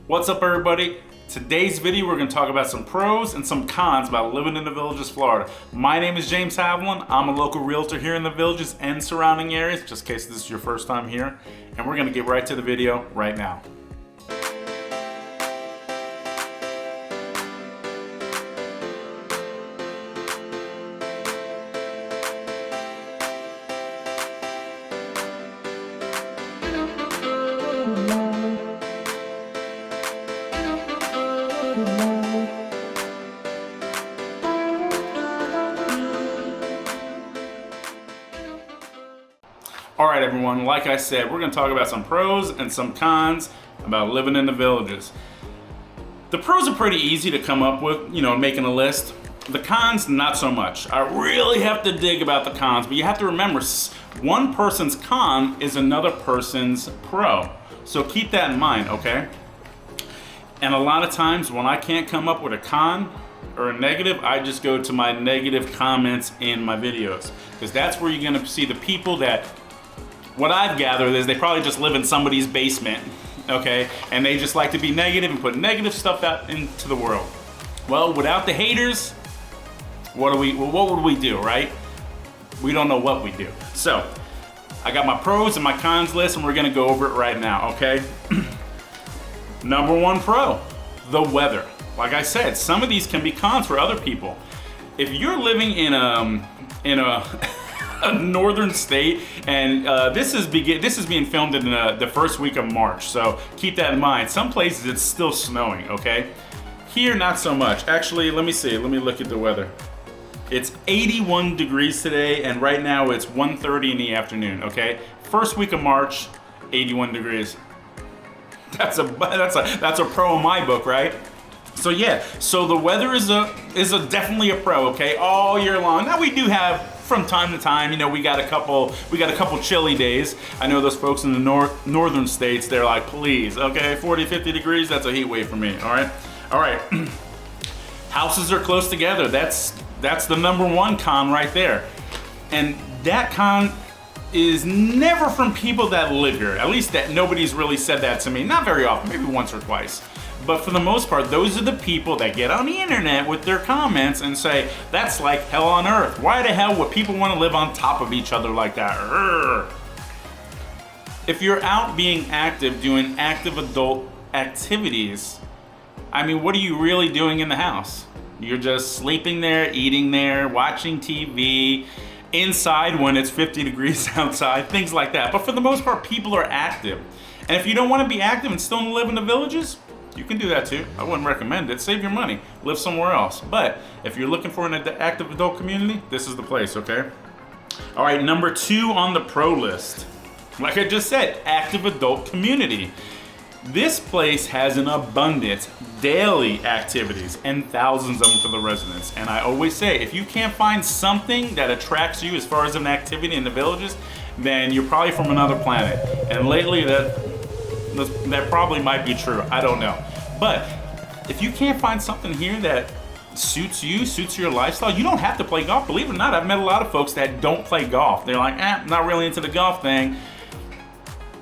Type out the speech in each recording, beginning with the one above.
What's up, everybody? Today's video, we're going to talk about some pros and some cons about living in the Villages, Florida. My name is James Haviland. I'm a local realtor here in the Villages and surrounding areas, just in case this is your first time here. And we're going to get right to the video right now. All right, everyone, like I said, we're gonna talk about some pros and some cons about living in the Villages. The pros are pretty easy to come up with, making a list. The cons, not so much. I really have to dig about the cons, but you have to remember, one person's con is another person's pro. So keep that in mind, okay? And a lot of times when I can't come up with a con or a negative, I just go to my negative comments in my videos, because that's where you're gonna see the people that, what I've gathered is they probably just live in somebody's basement, okay? And they just like to be negative and put negative stuff out into the world. Well, without the haters, what would we do, right? We don't know what we do. So, I got my pros and my cons list, and we're gonna go over it right now, okay? Number one pro, the weather. Like I said, some of these can be cons for other people. If you're living in a northern state, and this is being filmed in the first week of March, so keep that in mind. Some places it's still snowing, okay? Here, not so much. Actually, let me look at the weather. It's 81 degrees today, and right now it's 1:30 in the afternoon, okay? First week of March, 81 degrees. That's a pro in my book, right? So yeah, so the weather is definitely a pro, okay? All year long. Now we do have, from time to time, we got a couple chilly days. I know those folks in the northern states, they're like, please, okay, 40, 50 degrees, that's a heat wave for me, all right? All right, houses are close together. That's the number one con right there. And that con is never from people that live here. At least that nobody's really said that to me. Not very often, maybe once or twice. But for the most part, those are the people that get on the internet with their comments and say, that's like hell on earth. Why the hell would people want to live on top of each other like that? Urgh. If you're out being active, doing active adult activities, I mean, what are you really doing in the house? You're just sleeping there, eating there, watching TV, inside when it's 50 degrees outside, things like that. But for the most part, people are active. And if you don't want to be active and still live in the Villages, you can do that too. I wouldn't recommend it. Save your money. Live somewhere else. But if you're looking for an active adult community, this is the place, okay? All right, number two on the pro list. Like I just said, active adult community. This place has an abundant daily activities and thousands of them for the residents. And I always say, if you can't find something that attracts you as far as an activity in the Villages, then you're probably from another planet. And lately that probably might be true, I don't know. But if you can't find something here that suits you, suits your lifestyle, you don't have to play golf. Believe it or not, I've met a lot of folks that don't play golf. They're like, I'm not really into the golf thing,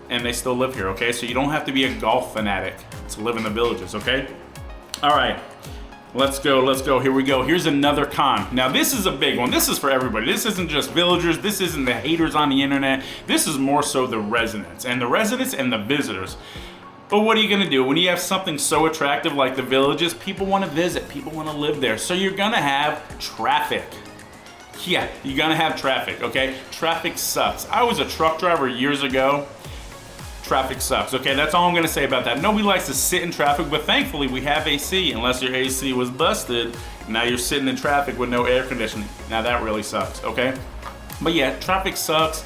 and they still live here, okay? So you don't have to be a golf fanatic to live in the Villages, okay? All right, let's go, here we go. Here's another con. Now this is a big one. This is for everybody. This isn't just villagers. This isn't the haters on the internet. This is more so the residents and the visitors. But what are you gonna do? When you have something so attractive like the Villages, people wanna visit, people wanna live there. So you're gonna have traffic. Yeah, you're gonna have traffic, okay? Traffic sucks. I was a truck driver years ago. Traffic sucks, okay? That's all I'm gonna say about that. Nobody likes to sit in traffic, but thankfully we have AC. Unless your AC was busted, now you're sitting in traffic with no air conditioning. Now that really sucks, okay? But yeah, traffic sucks.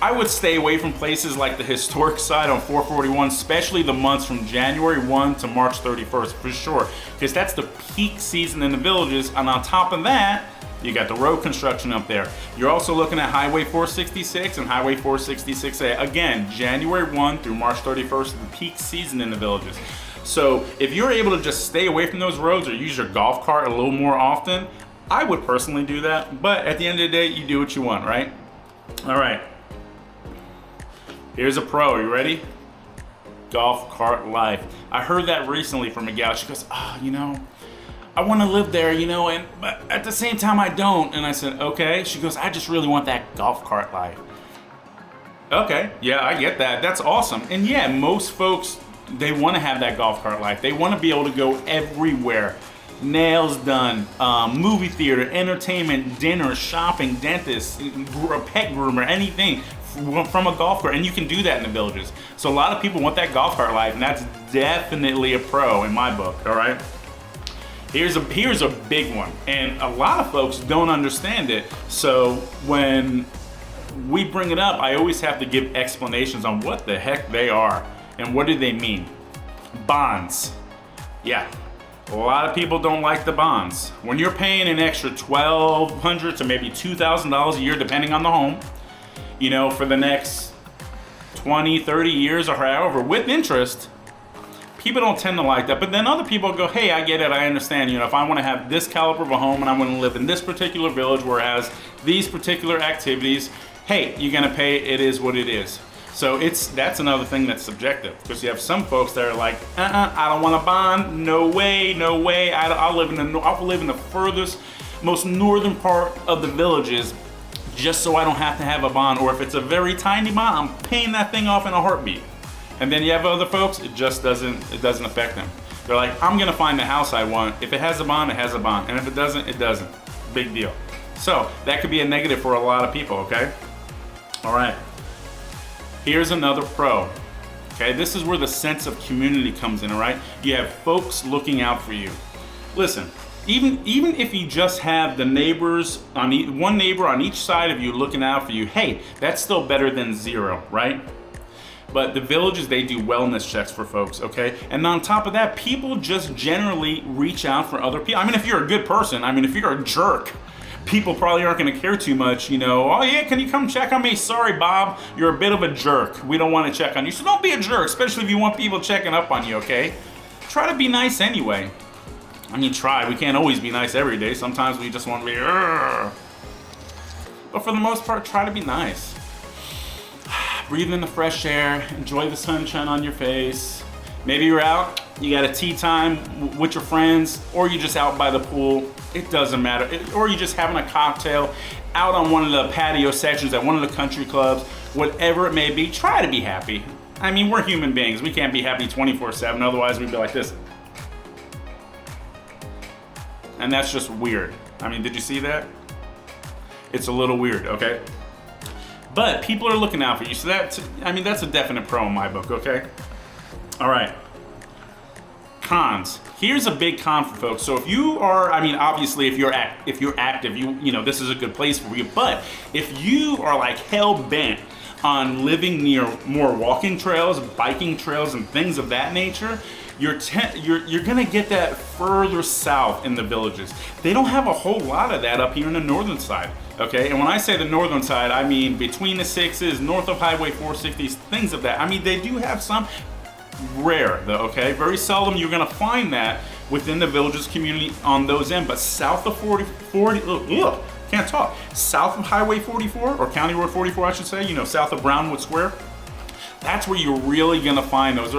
I would stay away from places like the historic side on 441, especially the months from January 1 to March 31st, for sure, because that's the peak season in the Villages. And on top of that, you got the road construction up there. You're also looking at Highway 466 and Highway 466A. Again, January 1 through March 31st is the peak season in the Villages. So if you're able to just stay away from those roads or use your golf cart a little more often, I would personally do that. But at the end of the day, you do what you want, right? All right. Here's a pro, you ready? golf cart life. I heard that recently from a gal. She goes, I want to live there, but at the same time I don't. And I said, okay. She goes, I just really want that golf cart life. Okay, yeah, I get that. That's awesome. And yeah, most folks, they want to have that golf cart life. They want to be able to go everywhere. Nails done, movie theater, entertainment, dinner, shopping, dentist, a pet groomer, anything from a golf cart. And you can do that in the villages. So a lot of people want that golf cart life, and that's definitely a pro in my book, all right? Here's a big one, and a lot of folks don't understand it. So when we bring it up, I always have to give explanations on what the heck they are and what do they mean. Bonds. Yeah, a lot of people don't like the bonds. When you're paying an extra $1,200 to maybe $2,000 a year, depending on the home, for the next 20, 30 years or however, with interest, people don't tend to like that. But then other people go, hey, I get it, I understand. If I want to have this caliber of a home and I want to live in this particular village where it has these particular activities, hey, you're gonna pay, it is what it is. So that's another thing that's subjective, because you have some folks that are like, I don't want a bond, no way, I'll live in the furthest, most northern part of the villages just so I don't have to have a bond, or if it's a very tiny bond, I'm paying that thing off in a heartbeat. And then you have other folks, it doesn't affect them. They're like, I'm gonna find the house I want. If it has a bond, it has a bond. And if it doesn't, it doesn't. Big deal. So that could be a negative for a lot of people, okay? All right, here's another pro. Okay, this is where the sense of community comes in, all right? You have folks looking out for you. Listen, even if you just have the neighbors, one neighbor on each side of you looking out for you, hey, that's still better than zero, right? But the villages, they do wellness checks for folks, okay? And on top of that, people just generally reach out for other people. I mean, if you're a good person, if you're a jerk, people probably aren't gonna care too much, oh yeah, can you come check on me? Sorry, Bob, you're a bit of a jerk. We don't wanna check on you. So don't be a jerk, especially if you want people checking up on you, okay? Try to be nice anyway. Try, we can't always be nice every day. Sometimes we just wanna be, Urgh. But for the most part, try to be nice. Breathe in the fresh air, enjoy the sunshine on your face. Maybe you're out, you got a tea time with your friends, or you're just out by the pool. It doesn't matter. Or you're just having a cocktail out on one of the patio sections at one of the country clubs, whatever it may be, try to be happy. We're human beings. We can't be happy 24/7, otherwise we'd be like this. And that's just weird. Did you see that? It's a little weird, okay? But people are looking out for you, so that's a definite pro in my book, okay? All right. Cons. Here's a big con for folks. So if you are, obviously if you're active, this is a good place for you. But if you are like hell bent on living near more walking trails, biking trails, and things of that nature, you're gonna get that further south in the villages. They don't have a whole lot of that up here in the northern side. Okay, and when I say the northern side, I mean between the sixes, north of Highway 460, things of that. They do have some, rare though, okay? Very seldom you're gonna find that within the villages community on those ends, but south of 40, can't talk. South of Highway 44, or County Road 44, I should say, south of Brownwood Square, that's where you're really gonna find those.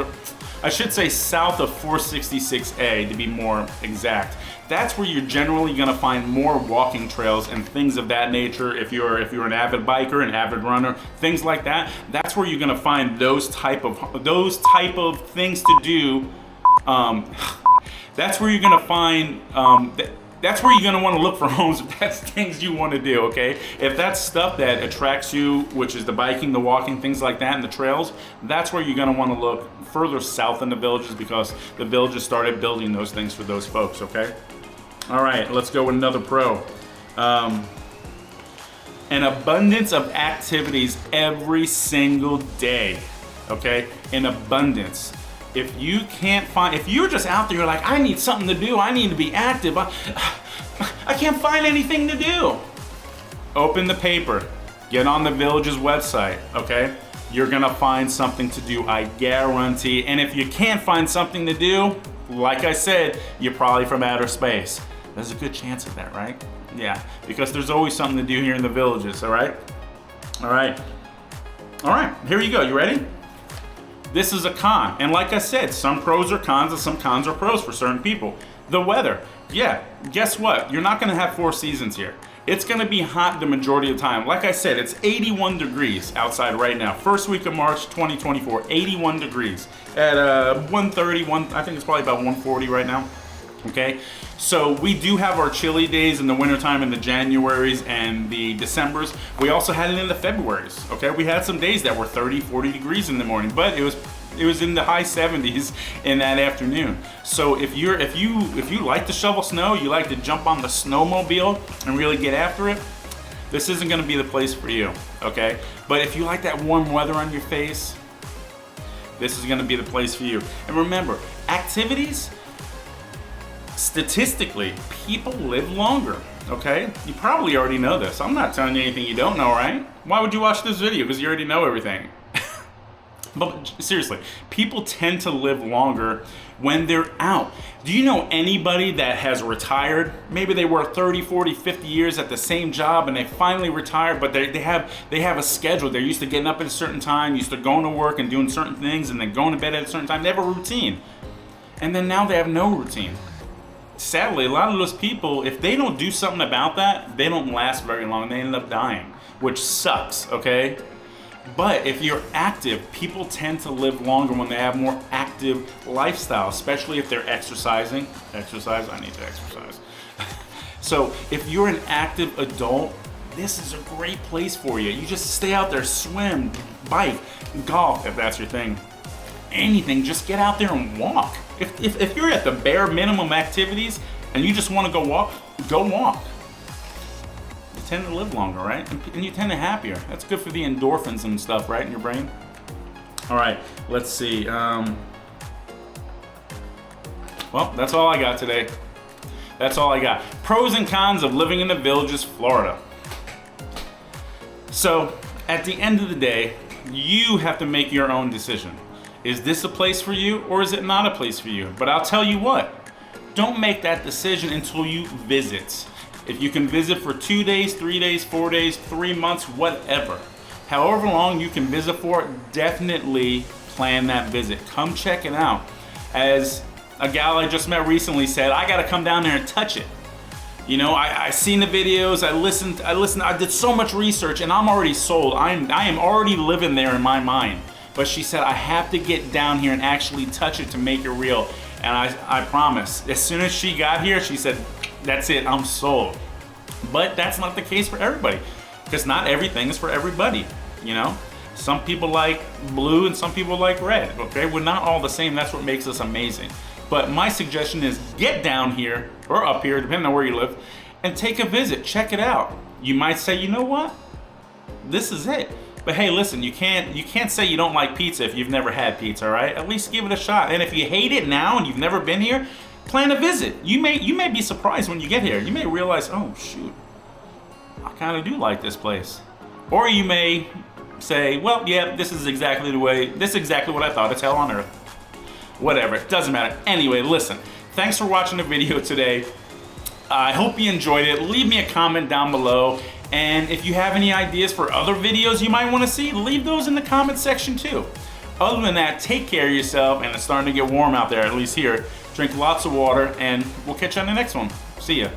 I should say south of 466A to be more exact. That's where you're generally gonna find more walking trails and things of that nature. If you're an avid biker, an avid runner, things like that, that's where you're gonna find those type of things to do. That's where you're gonna find. That's where you're gonna want to look for homes if that's things you want to do, okay? If that's stuff that attracts you, which is the biking, the walking, things like that, and the trails, that's where you're gonna want to look further south in the villages, because the villages started building those things for those folks, okay? All right, let's go with another pro. An abundance of activities every single day, okay? An abundance. If you're just out there, you're like, I need something to do, I need to be active, I can't find anything to do. Open the paper, get on the village's website, okay? You're gonna find something to do, I guarantee. And if you can't find something to do, like I said, you're probably from outer space. There's a good chance of that, right? Yeah, because there's always something to do here in the villages, all right? All right, here you go, you ready? This is a con. And like I said, some pros are cons and some cons are pros for certain people. The weather. Yeah, guess what? You're not gonna have 4 seasons here. It's gonna be hot the majority of the time. Like I said, it's 81 degrees outside right now. First week of March 2024, 81 degrees. At 130, I think it's probably about 140 right now. Okay, so we do have our chilly days in the wintertime, in the Januaries and the Decembers. We also had it in the Februaries. Okay, we had some days that were 30, 40 degrees in the morning, but it was in the high 70s in that afternoon. So if you like to shovel snow, you like to jump on the snowmobile and really get after it, this isn't going to be the place for you. Okay, but if you like that warm weather on your face, this is going to be the place for you. And remember, activities. Statistically, people live longer, okay? You probably already know this. I'm not telling you anything you don't know, right? Why would you watch this video? Because you already know everything. But seriously, people tend to live longer when they're out. Do you know anybody that has retired? Maybe they worked 30, 40, 50 years at the same job and they finally retired, but they have a schedule. They're used to getting up at a certain time, used to going to work and doing certain things and then going to bed at a certain time. They have a routine. And then now they have no routine. Sadly, a lot of those people, if they don't do something about that, they don't last very long. They end up dying, which sucks, okay? But if you're active, people tend to live longer when they have more active lifestyle, especially if they're exercising. Exercise, I need to exercise. So if you're an active adult, this is a great place for you. You just stay out there, swim, bike, golf, if that's your thing. Anything, just get out there and walk. If you're at the bare minimum activities and you just want to go walk, go walk. You tend to live longer, right? And you tend to happier. That's good for the endorphins and stuff, right, in your brain? All right, let's see. Well, that's all I got today. That's all I got. Pros and cons of living in the Villages, Florida. So, at the end of the day, you have to make your own decision. Is this a place for you or is it not a place for you? But I'll tell you what, don't make that decision until you visit. If you can visit for 2 days, 3 days, 4 days, 3 months, whatever. However long you can visit for, definitely plan that visit. Come check it out. As a gal I just met recently said, I gotta come down there and touch it. You know, I seen the videos, I listened, I did so much research and I'm already sold. I am already living there in my mind. But she said, I have to get down here and actually touch it to make it real. And I promise, as soon as she got here, she said, that's it, I'm sold. But that's not the case for everybody, because not everything is for everybody, you know? Some people like blue and some people like red, okay? We're not all the same, that's what makes us amazing. But my suggestion is get down here, or up here, depending on where you live, and take a visit, check it out. You might say, you know what? This is it. But hey, listen, you can't say you don't like pizza if you've never had pizza, all right? At least give it a shot. And if you hate it now and you've never been here, plan a visit. You may be surprised when you get here. You may realize, oh shoot, I kind of do like this place. Or you may say, well, yeah, this is exactly what I thought. It's hell on earth. Whatever, it doesn't matter. Anyway, listen, thanks for watching the video today. I hope you enjoyed it. Leave me a comment down below. And if you have any ideas for other videos you might want to see, leave those in the comment section too. Other than that, take care of yourself, and it's starting to get warm out there, at least here. Drink lots of water, and we'll catch you on the next one. See ya.